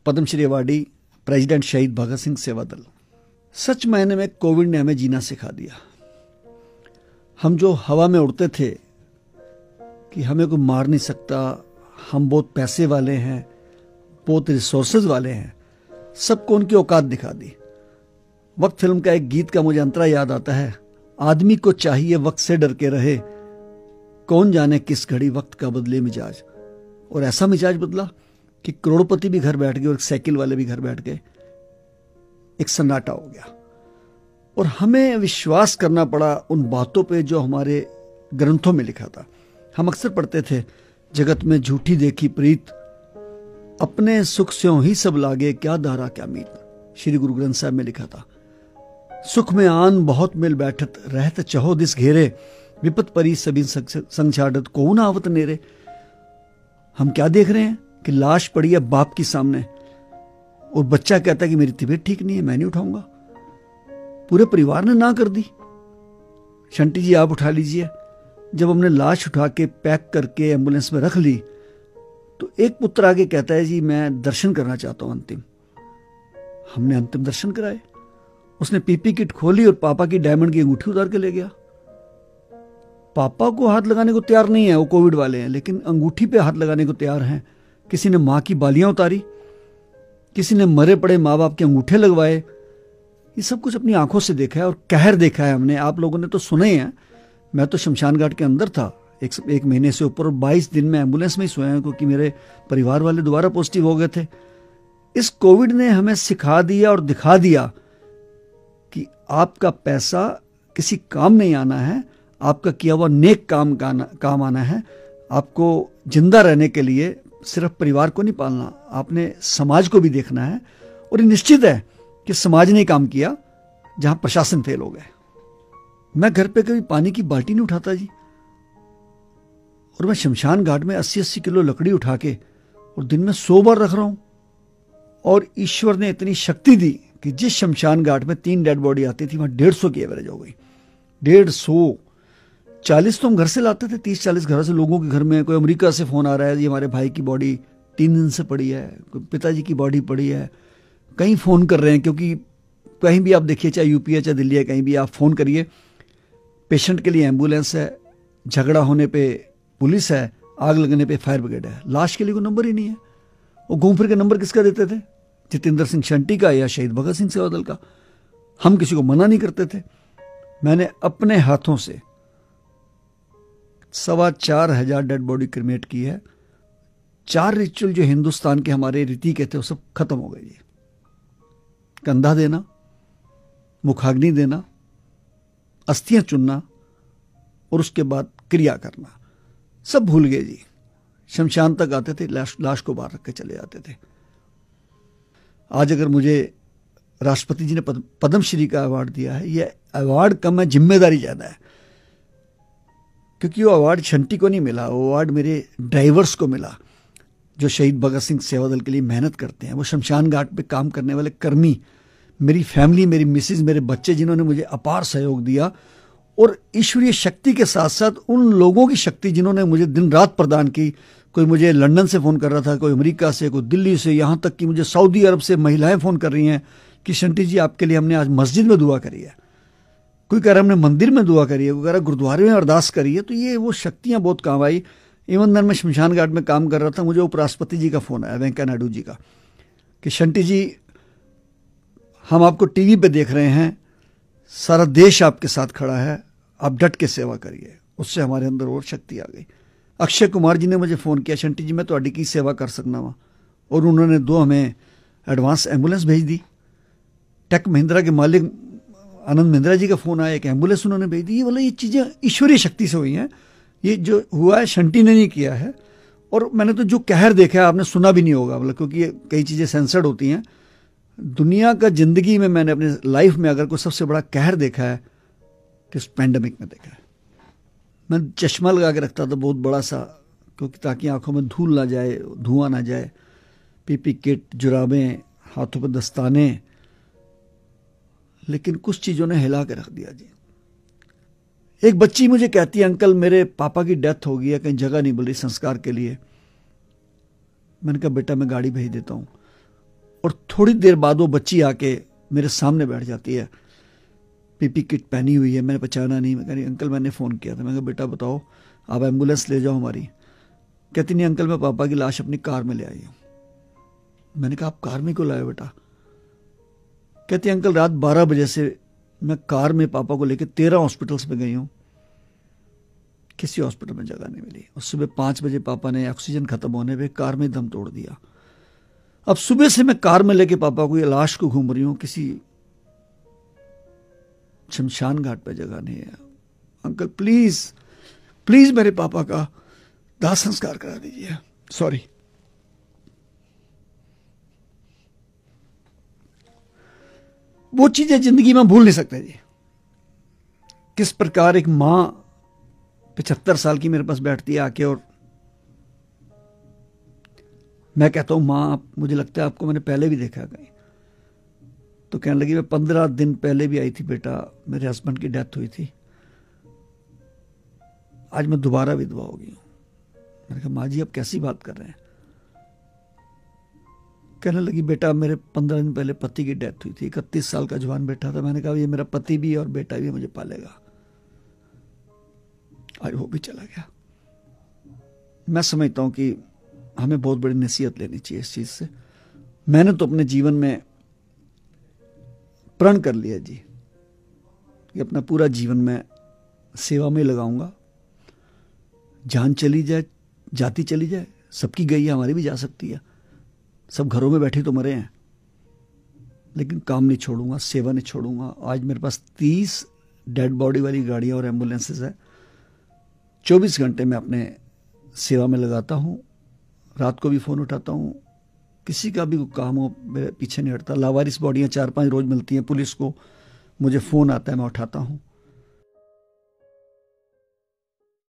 Padmashri awardee president शहीद भगत सिंह सेवा दल। सच मायने में कोविड ने हमें जीना सिखा दिया। हम जो हवा में उड़ते थे कि हमें कोई मार नहीं सकता, हम बहुत पैसे वाले हैं, बहुत रिसोर्सेज वाले हैं, सबको उनकी औकात दिखा दी। वक्त फिल्म का एक गीत का मुझे अंतरा याद आता है, आदमी को चाहिए वक्त से डर के रहे, कौन जाने किस घड़ी वक्त का बदले मिजाज। और ऐसा मिजाज बदला कि करोड़पति भी घर बैठ गए और साइकिल वाले भी घर बैठ गए, एक सन्नाटा हो गया। और हमें विश्वास करना पड़ा उन बातों पे जो हमारे ग्रंथों में लिखा था। हम अक्सर पढ़ते थे, जगत में झूठी देखी प्रीत, अपने सुख स्यों ही सब लागे, क्या दारा क्या मीत। श्री गुरु ग्रंथ साहब में लिखा था, सुख में आन बहुत मिल बैठत, रहत चहो दिस घेरे, विपत परी सभी संग छाड़त, कौन आवत नेरे। हम क्या देख रहे हैं कि लाश पड़ी है बाप की सामने और बच्चा कहता है कि मेरी तबीयत ठीक नहीं है, मैं नहीं उठाऊंगा। पूरे परिवार ने ना कर दी, शंटी जी आप उठा लीजिए। जब हमने लाश उठा के पैक करके एम्बुलेंस में रख ली तो एक पुत्र आगे कहता है, जी मैं दर्शन करना चाहता हूं अंतिम। हमने अंतिम दर्शन कराए। उसने पीपी किट खोली और पापा की डायमंड की अंगूठी उतार के ले गया। पापा को हाथ लगाने को तैयार नहीं है, वो कोविड वाले हैं, लेकिन अंगूठी पे हाथ लगाने को तैयार हैं। किसी ने मां की बालियां उतारी, किसी ने मरे पड़े माँ बाप के अंगूठे लगवाए। ये सब कुछ अपनी आंखों से देखा है और कहर देखा है हमने। आप लोगों ने तो सुने ही हैं। मैं तो शमशान घाट के अंदर था एक महीने से ऊपर, और 22 दिन में एम्बुलेंस में ही सोया हूं क्योंकि मेरे परिवार वाले दोबारा पॉजिटिव हो गए थे। इस कोविड ने हमें सिखा दिया और दिखा दिया कि आपका पैसा किसी काम नहीं आना है, आपका किया हुआ नेक काम आना है। आपको जिंदा रहने के लिए सिर्फ परिवार को नहीं पालना, आपने समाज को भी देखना है। और ये निश्चित है कि समाज ने काम किया जहां प्रशासन फेल हो गए। मैं घर पे कभी पानी की बाल्टी नहीं उठाता जी, और मैं शमशान घाट में 80-80 किलो लकड़ी उठा के और दिन में 100 बार रख रहा हूं। और ईश्वर ने इतनी शक्ति दी कि जिस शमशान घाट में 3 डेड बॉडी आती थी वहां 150 की एवरेज हो गई। 150, 40 तो हम घर से लाते थे, 30-40 घर से लोगों के घर में। कोई अमेरिका से फोन आ रहा है, जी हमारे भाई की बॉडी 3 दिन से पड़ी है, कोई पिताजी की बॉडी पड़ी है। कहीं फोन कर रहे हैं, क्योंकि कहीं भी आप देखिए, चाहे यूपी है चाहे दिल्ली है, कहीं भी आप फोन करिए, पेशेंट के लिए एम्बुलेंस है, झगड़ा होने पे पुलिस है, आग लगने पे फायर ब्रिगेड है। लाश के लिए कोई नंबर ही नहीं है। वो घूम फिर के नंबर किसका देते थे? जितेंद्र सिंह शंटी का या शहीद भगत सिंह सेवा दल का। हम किसी को मना नहीं करते थे। मैंने अपने हाथों से 4,2500 डेड बॉडी क्रिमेट की है। 4 रिचुअल जो हिंदुस्तान के हमारे रीति के थे वो सब खत्म हो गए जी। कंधा देना, मुखाग्नि देना, अस्थियां चुनना और उसके बाद क्रिया करना, सब भूल गए जी। शमशान तक आते थे, लाश को बाहर रख के चले जाते थे। आज अगर मुझे राष्ट्रपति जी ने पद्मश्री का अवार्ड दिया है, यह अवार्ड कम है, जिम्मेदारी ज्यादा है। क्योंकि वो अवार्ड शंटी को नहीं मिला, वो अवार्ड मेरे ड्राइवर्स को मिला जो शहीद भगत सिंह सेवा दल के लिए मेहनत करते हैं। वो शमशान घाट पे काम करने वाले कर्मी, मेरी फैमिली, मेरी मिसेज, मेरे बच्चे, जिन्होंने मुझे अपार सहयोग दिया। और ईश्वरीय शक्ति के साथ साथ उन लोगों की शक्ति जिन्होंने मुझे दिन रात प्रदान की। कोई मुझे लंदन से फ़ोन कर रहा था, कोई अमेरिका से, कोई दिल्ली से, यहाँ तक कि मुझे सऊदी अरब से महिलाएं फ़ोन कर रही हैं कि शंटी जी आपके लिए हमने आज मस्जिद में दुआ करी है। कोई कह रहा हमने मंदिर में दुआ करी है, कोई कह रहा गुरुद्वारे में अरदास करी है। तो ये वो शक्तियाँ बहुत काम आई। इवन दिन मैं शमशान घाट में काम कर रहा था, मुझे उपराष्ट्रपति जी का फ़ोन आया, वेंकैया नायडू जी का, कि शंटी जी हम आपको टीवी पे देख रहे हैं, सारा देश आपके साथ खड़ा है, आप डट के सेवा करिए। उससे हमारे अंदर और शक्ति आ गई। अक्षय कुमार जी ने मुझे फ़ोन किया, शंटी जी मैं तो की सेवा कर सकना वहाँ, और उन्होंने 2 हमें एडवांस एम्बुलेंस भेज दी। टेक महिंद्रा के मालिक आनंद महिंद्रा जी का फ़ोन आया, एक एम्बुलेंस उन्होंने भेज दी। ये चीज़ें ईश्वरीय शक्ति से हुई हैं। ये जो हुआ है शंटी ने नहीं किया है। और मैंने तो जो कहर देखा है आपने सुना भी नहीं होगा, मतलब क्योंकि ये कई चीज़ें सेंसर्ड होती हैं। दुनिया का जिंदगी में मैंने अपने लाइफ में अगर कोई सबसे बड़ा कहर देखा है तो इस पैंडेमिक में देखा है। मैं चश्मा लगा के रखता था बहुत बड़ा सा, क्योंकि ताकि आंखों में धूल ना जाए, धुआं ना जाए। पीपी किट, जुराबें, हाथों पर दस्ताने, लेकिन कुछ चीज़ों ने हिला के रख दिया जी। एक बच्ची मुझे कहती है, अंकल मेरे पापा की डेथ हो गई है, कहीं जगह नहीं मिल रही संस्कार के लिए। मैंने कहा बेटा मैं गाड़ी भेज देता हूँ। और थोड़ी देर बाद वो बच्ची आके मेरे सामने बैठ जाती है, पीपी किट पहनी हुई है, मैंने पहचाना नहीं। मैं कह रही अंकल मैंने फ़ोन किया था। मैं कहा बेटा बताओ, आप एम्बुलेंस ले जाओ हमारी। कहती नहीं अंकल मैं पापा की लाश अपनी कार में ले आई हूँ। मैंने कहा आप कार में क्यों लाए बेटा? कहती अंकल रात 12 बजे से मैं कार में पापा को लेकर 13 हॉस्पिटल्स में गई हूँ, किसी हॉस्पिटल में जगह नहीं मिली। और सुबह 5 बजे पापा ने ऑक्सीजन खत्म होने पे कार में दम तोड़ दिया। अब सुबह से मैं कार में लेके पापा को, ये लाश को घूम रही हूँ, किसी शमशान घाट पे जगह नहीं है। अंकल प्लीज प्लीज मेरे पापा का दाह संस्कार करा दीजिए। सॉरी। वो चीजें जिंदगी में भूल नहीं सकते जी। किस प्रकार एक मां 75 साल की मेरे पास बैठती है आके, और मैं कहता हूं मां मुझे लगता है आपको मैंने पहले भी देखा कहीं। तो कहने लगी मैं 15 दिन पहले भी आई थी बेटा, मेरे हस्बैंड की डेथ हुई थी, आज मैं दोबारा विधवा हो गई हूं। मैंने कहा माँ जी आप कैसी बात कर रहे हैं? कहने लगी बेटा मेरे 15 दिन पहले पति की डेथ हुई थी, 31 साल का जवान बेटा था। मैंने कहा ये मेरा पति भी और बेटा भी मुझे पालेगा। आज वो भी चला गया। मैं समझता हूं कि हमें बहुत बड़ी नसीहत लेनी चाहिए इस चीज से। मैंने तो अपने जीवन में प्रण कर लिया जी कि अपना पूरा जीवन मैं सेवा में लगाऊंगा। जान चली जाए, जाती चली जाए, सबकी गई है, हमारी भी जा सकती है। सब घरों में बैठे तो मरे हैं, लेकिन काम नहीं छोड़ूंगा, सेवा नहीं छोड़ूंगा। आज मेरे पास 30 डेड बॉडी वाली गाड़ियां और एम्बुलेंसेस है। 24 घंटे मैं अपने सेवा में लगाता हूं। रात को भी फ़ोन उठाता हूं, किसी का भी कोई काम हो मेरे पीछे नहीं हटता। लावारिस बॉडियां 4-5 रोज मिलती हैं पुलिस को, मुझे फ़ोन आता है, मैं उठाता हूं।